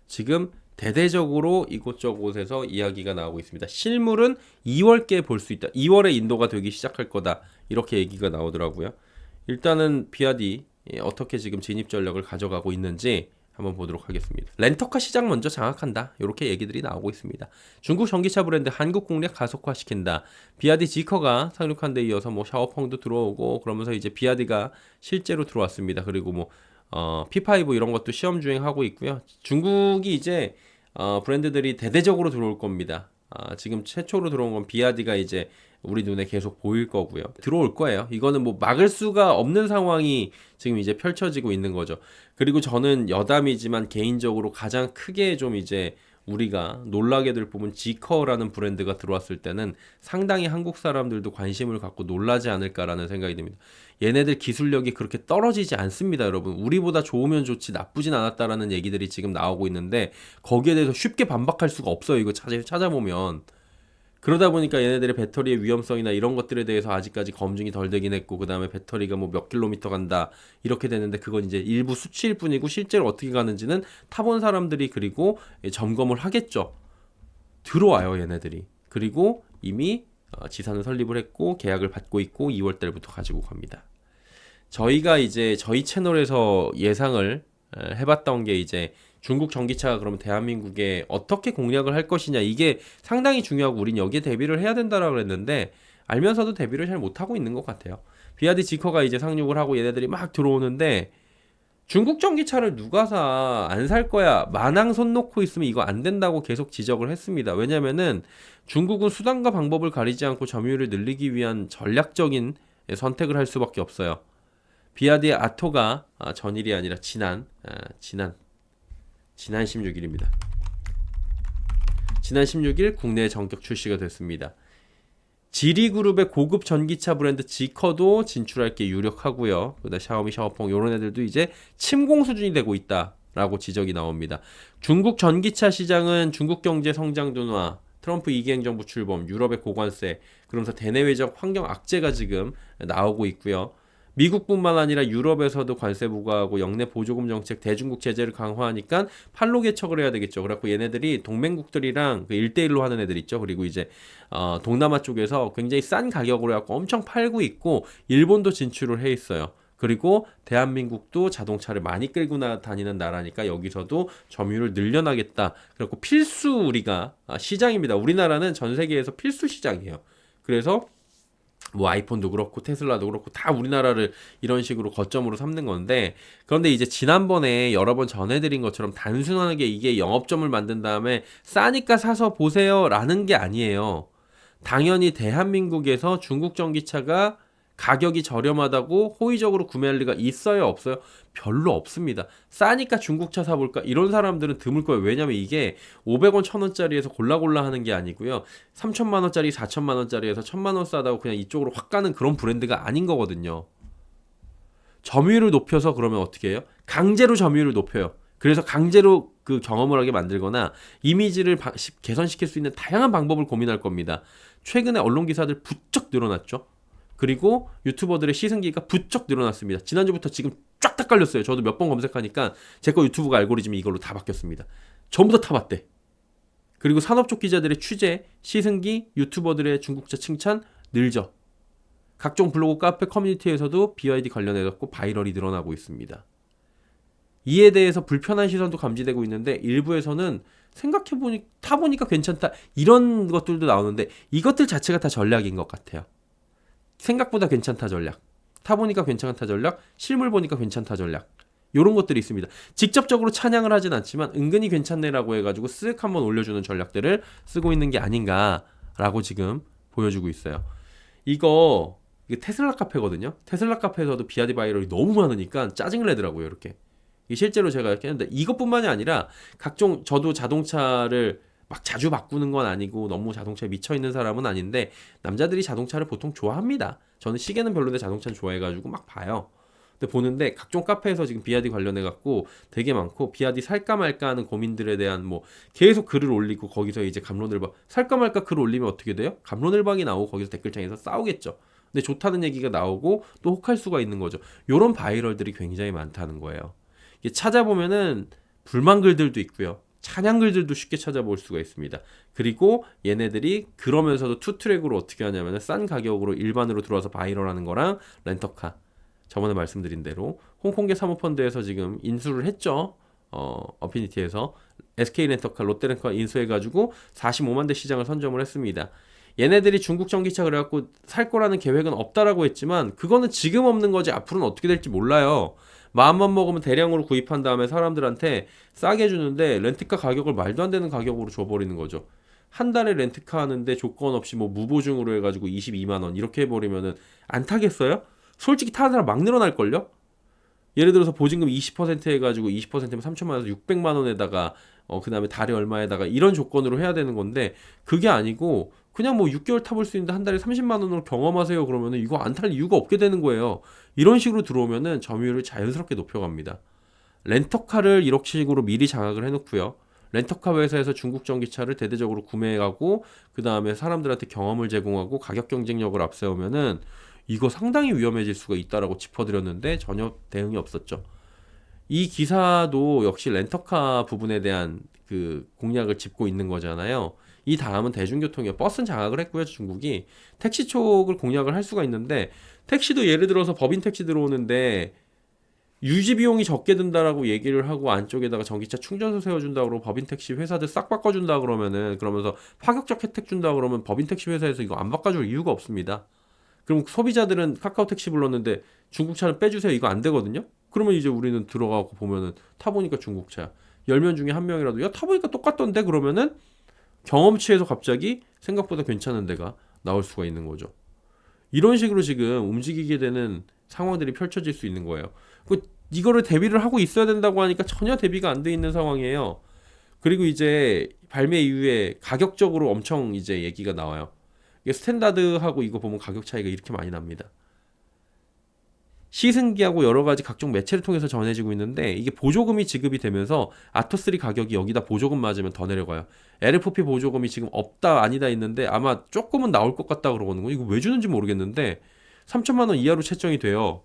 지금 대대적으로 이곳저곳에서 이야기가 나오고 있습니다. 실물은 2월께 볼 수 있다. 2월에 인도가 되기 시작할 거다. 이렇게 얘기가 나오더라고요. 일단은 비아디 어떻게 지금 진입 전략을 가져가고 있는지 한번 보도록 하겠습니다. 렌터카 시장 먼저 장악한다. 이렇게 얘기들이 나오고 있습니다. 중국 전기차 브랜드 한국 공략 가속화시킨다. 비아디 지커가 상륙한 데 이어서 뭐 샤오펑도 들어오고 그러면서 이제 비아디가 실제로 들어왔습니다. 그리고 뭐 P5 이런 것도 시험 주행하고 있고요. 중국이 이제 브랜드들이 대대적으로 들어올 겁니다. 지금 최초로 들어온 건 비아디가 이제 우리 눈에 계속 보일 거고요. 들어올 거예요. 이거는 뭐 막을 수가 없는 상황이 지금 이제 펼쳐지고 있는 거죠. 그리고 저는 여담이지만 개인적으로 가장 크게 좀 이제 우리가 놀라게 될 부분 지커라는 브랜드가 들어왔을 때는 상당히 한국 사람들도 관심을 갖고 놀라지 않을까라는 생각이 듭니다. 얘네들 기술력이 그렇게 떨어지지 않습니다, 여러분. 우리보다 좋으면 좋지 나쁘진 않았다라는 얘기들이 지금 나오고 있는데 거기에 대해서 쉽게 반박할 수가 없어요. 이거 찾아보면. 그러다 보니까 얘네들의 배터리의 위험성이나 이런 것들에 대해서 아직까지 검증이 덜 되긴 했고 그 다음에 배터리가 뭐 몇 킬로미터 간다 이렇게 되는데 그건 이제 일부 수치일 뿐이고 실제로 어떻게 가는지는 타본 사람들이 그리고 점검을 하겠죠. 들어와요 얘네들이. 그리고 이미 지사는 설립을 했고 계약을 받고 있고 2월 달부터 가지고 갑니다. 저희가 이제 저희 채널에서 예상을 해봤던 게 이제 중국 전기차가 그러면 대한민국에 어떻게 공략을 할 것이냐 이게 상당히 중요하고 우린 여기에 대비를 해야 된다라고 그랬는데 알면서도 대비를 잘 못하고 있는 것 같아요. 비아디 지커가 이제 상륙을 하고 얘네들이 막 들어오는데 중국 전기차를 누가 사? 안 살 거야. 마낭 손 놓고 있으면 이거 안 된다고 계속 지적을 했습니다. 왜냐면은 중국은 수단과 방법을 가리지 않고 점유율을 늘리기 위한 전략적인 선택을 할 수밖에 없어요. 비아디의 아토가 전일이 아니라 지난 16일입니다. 지난 16일 국내에 전격 출시가 됐습니다. 지리그룹의 고급 전기차 브랜드 지커도 진출할 게 유력하고요. 그다음 샤오미, 샤오펑 이런 애들도 이제 침공 수준이 되고 있다라고 지적이 나옵니다. 중국 전기차 시장은 중국 경제 성장 둔화, 트럼프 2기 행정부 출범, 유럽의 고관세, 그러면서 대내외적 환경 악재가 지금 나오고 있고요. 미국뿐만 아니라 유럽에서도 관세 부과하고 역내 보조금 정책, 대중국 제재를 강화하니까 팔로 개척을 해야 되겠죠. 그래갖고 얘네들이 동맹국들이랑 그 1대1로 하는 애들 있죠. 그리고 이제 동남아 쪽에서 굉장히 싼 가격으로 해갖고 엄청 팔고 있고 일본도 진출을 해 있어요. 그리고 대한민국도 자동차를 많이 끌고 다니는 나라니까 여기서도 점유율을 늘려나겠다. 그래갖고 필수 우리가 시장입니다. 우리나라는 전 세계에서 필수 시장이에요. 그래서 뭐 아이폰도 그렇고 테슬라도 그렇고 다 우리나라를 이런 식으로 거점으로 삼는 건데 그런데 이제 지난번에 여러 번 전해드린 것처럼 단순하게 이게 영업점을 만든 다음에 싸니까 사서 보세요 라는 게 아니에요. 당연히 대한민국에서 중국 전기차가 가격이 저렴하다고 호의적으로 구매할 리가 있어요 없어요? 별로 없습니다. 싸니까 중국차 사볼까? 이런 사람들은 드물 거예요. 왜냐면 이게 500원 1000원짜리에서 골라골라 하는 게 아니고요. 3000만 원짜리 4000만 원짜리에서 1000만 원 싸다고 그냥 이쪽으로 확 가는 그런 브랜드가 아닌 거거든요. 점유율을 높여서 그러면 어떻게 해요? 강제로 점유율을 높여요. 그래서 강제로 그 경험을 하게 만들거나 이미지를 개선시킬 수 있는 다양한 방법을 고민할 겁니다. 최근에 언론 기사들 부쩍 늘어났죠. 그리고 유튜버들의 시승기가 부쩍 늘어났습니다. 지난주부터 지금 쫙 다 깔렸어요. 저도 몇 번 검색하니까 제 거 유튜브가 알고리즘이 이걸로 다 바뀌었습니다. 전부 다 타봤대. 그리고 산업 쪽 기자들의 취재, 시승기, 유튜버들의 중국차 칭찬 늘죠. 각종 블로그, 카페, 커뮤니티에서도 BYD 관련해서 바이럴이 늘어나고 있습니다. 이에 대해서 불편한 시선도 감지되고 있는데 일부에서는 생각해보니 타보니까 괜찮다 이런 것들도 나오는데 이것들 자체가 다 전략인 것 같아요. 생각보다 괜찮다 전략, 타보니까 괜찮다 전략, 실물 보니까 괜찮다 전략 이런 것들이 있습니다. 직접적으로 찬양을 하진 않지만 은근히 괜찮네라고 해가지고 쓱 한번 올려주는 전략들을 쓰고 있는 게 아닌가라고 지금 보여주고 있어요. 이거 테슬라 카페거든요. 테슬라 카페에서도 비아디 바이럴이 너무 많으니까 짜증을 내더라고요. 이렇게 실제로 제가 이렇게 했는데 이것뿐만이 아니라 각종 저도 자동차를 막 자주 바꾸는 건 아니고 너무 자동차에 미쳐있는 사람은 아닌데 남자들이 자동차를 보통 좋아합니다. 저는 시계는 별로인데 자동차는 좋아해가지고 막 봐요. 근데 보는데 각종 카페에서 지금 비아디 관련해갖고 되게 많고 비아디 살까 말까 하는 고민들에 대한 뭐 계속 글을 올리고 거기서 이제 갑론을박 살까 말까 글 올리면 어떻게 돼요? 갑론을박이 나오고 거기서 댓글창에서 싸우겠죠. 근데 좋다는 얘기가 나오고 또 혹할 수가 있는 거죠. 요런 바이럴들이 굉장히 많다는 거예요. 이게 찾아보면은 불만 글들도 있고요. 찬양글들도 쉽게 찾아볼 수가 있습니다. 그리고 얘네들이 그러면서도 투트랙으로 어떻게 하냐면 싼 가격으로 일반으로 들어와서 바이럴하는 거랑 렌터카, 저번에 말씀드린 대로 홍콩계 사모펀드에서 지금 인수를 했죠. 어피니티에서 SK렌터카, 롯데렌터카 인수해가지고 45만 대 시장을 선점을 했습니다. 얘네들이 중국 전기차 그래갖고 살 거라는 계획은 없다라고 했지만 그거는 지금 없는 거지 앞으로는 어떻게 될지 몰라요. 마음만 먹으면 대량으로 구입한 다음에 사람들한테 싸게 주는데 렌트카 가격을 말도 안 되는 가격으로 줘버리는 거죠. 한 달에 렌트카 하는데 조건 없이 뭐 무보증으로 해가지고 22만 원 이렇게 해버리면은 안 타겠어요? 솔직히 타는 사람 막 늘어날걸요? 예를 들어서 보증금 20% 해가지고 20%면 3천만 원에서 600만 원에다가 그 다음에 달에 얼마에다가 이런 조건으로 해야 되는 건데 그게 아니고 그냥 뭐 6개월 타볼 수 있는데 한 달에 30만 원으로 경험하세요 그러면은 이거 안 탈 이유가 없게 되는 거예요. 이런 식으로 들어오면은 점유율을 자연스럽게 높여갑니다. 렌터카를 이렇게 식으로 미리 장악을 해놓고요. 렌터카 회사에서 중국 전기차를 대대적으로 구매하고 그 다음에 사람들한테 경험을 제공하고 가격 경쟁력을 앞세우면은 이거 상당히 위험해질 수가 있다라고 짚어드렸는데 전혀 대응이 없었죠. 이 기사도 역시 렌터카 부분에 대한 그 공략을 짚고 있는 거잖아요. 이 다음은 대중교통이요. 버스는 장악을 했고요. 중국이 택시 쪽을 공략을 할 수가 있는데 택시도 예를 들어서 법인 택시 들어오는데 유지 비용이 적게 든다라고 얘기를 하고 안쪽에다가 전기차 충전소 세워준다 그러고 법인 택시 회사들 싹 바꿔준다 그러면은 그러면서 파격적 혜택 준다 그러면 법인 택시 회사에서 이거 안 바꿔줄 이유가 없습니다. 그럼 소비자들은 카카오 택시 불렀는데 중국차는 빼주세요 이거 안 되거든요. 그러면 이제 우리는 들어가고 보면은 타보니까 중국차 10명 중에 1명이라도 야 타보니까 똑같던데 그러면은 경험치에서 갑자기 생각보다 괜찮은 데가 나올 수가 있는 거죠. 이런 식으로 지금 움직이게 되는 상황들이 펼쳐질 수 있는 거예요. 이거를 대비를 하고 있어야 된다고 하니까 전혀 대비가 안 돼 있는 상황이에요. 그리고 이제 발매 이후에 가격적으로 엄청 이제 얘기가 나와요. 이게 스탠다드하고 이거 보면 가격 차이가 이렇게 많이 납니다. 시승기하고 여러 가지 각종 매체를 통해서 전해지고 있는데 이게 보조금이 지급이 되면서 아토3 가격이 여기다 보조금 맞으면 더 내려가요. LFP 보조금이 지금 없다 아니다 있는데 아마 조금은 나올 것 같다 그러거든요. 이거 왜 주는지 모르겠는데 3천만 원 이하로 채정이 돼요.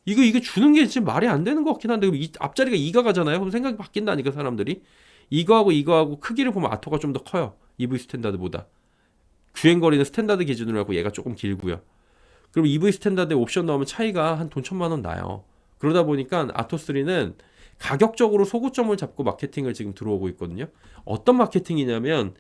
이게 주는 게 지금 말이 안 되는 것 같긴 한데 이 앞자리가 2가 가잖아요. 그럼 생각이 바뀐다니까 사람들이. 이거하고 크기를 보면 아토가 좀 더 커요. EV 스탠다드보다. 주행거리는 스탠다드 기준으로 하고 얘가 조금 길고요. 그럼 EV 스탠다드에 옵션 넣으면 차이가 한 돈 1,000만 원 나요. 그러다 보니까 아토3는 가격적으로 소구점을 잡고 마케팅을 지금 들어오고 있거든요. 어떤 마케팅이냐면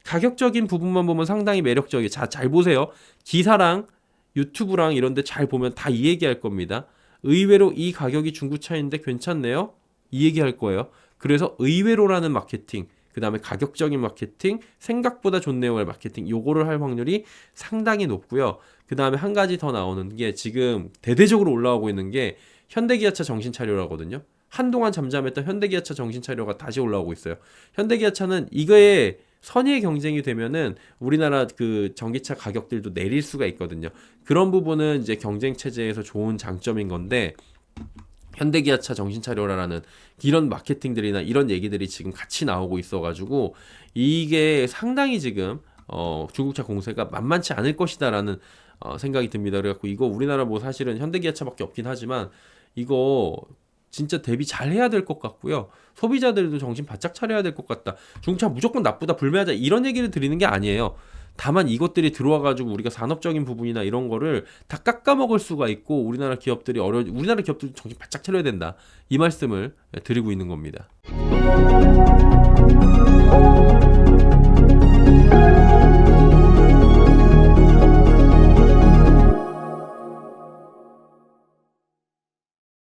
가격적인 부분만 보면 상당히 매력적이에요. 자, 잘 보세요. 기사랑 유튜브랑 이런 데 잘 보면 다 이 얘기할 겁니다. 의외로 이 가격이 중고차인데 괜찮네요. 이 얘기할 거예요. 그래서 의외로라는 마케팅, 그 다음에 가격적인 마케팅, 생각보다 좋네요의 마케팅, 요거를 할 확률이 상당히 높고요. 그 다음에 한 가지 더 나오는 게 지금 대대적으로 올라오고 있는 게 현대기아차 정신차려라거든요. 한동안 잠잠했던 현대기아차 정신차려가 다시 올라오고 있어요. 현대기아차는 이거에 선의의 경쟁이 되면은 우리나라 그 전기차 가격들도 내릴 수가 있거든요. 그런 부분은 이제 경쟁 체제에서 좋은 장점인 건데 현대기아차 정신차려라라는 이런 마케팅들이나 이런 얘기들이 지금 같이 나오고 있어가지고 이게 상당히 지금 중국차 공세가 만만치 않을 것이다라는 생각이 듭니다. 그래갖고 이거 우리나라 뭐 사실은 현대기아차밖에 없긴 하지만 이거 진짜 대비 잘 해야 될 것 같고요. 소비자들도 정신 바짝 차려야 될 것 같다. 중국차 무조건 나쁘다, 불매하자 이런 얘기를 드리는 게 아니에요. 다만 이것들이 들어와가지고 우리가 산업적인 부분이나 이런 거를 다 깎아먹을 수가 있고 우리나라 기업들도 정신 바짝 차려야 된다. 이 말씀을 드리고 있는 겁니다.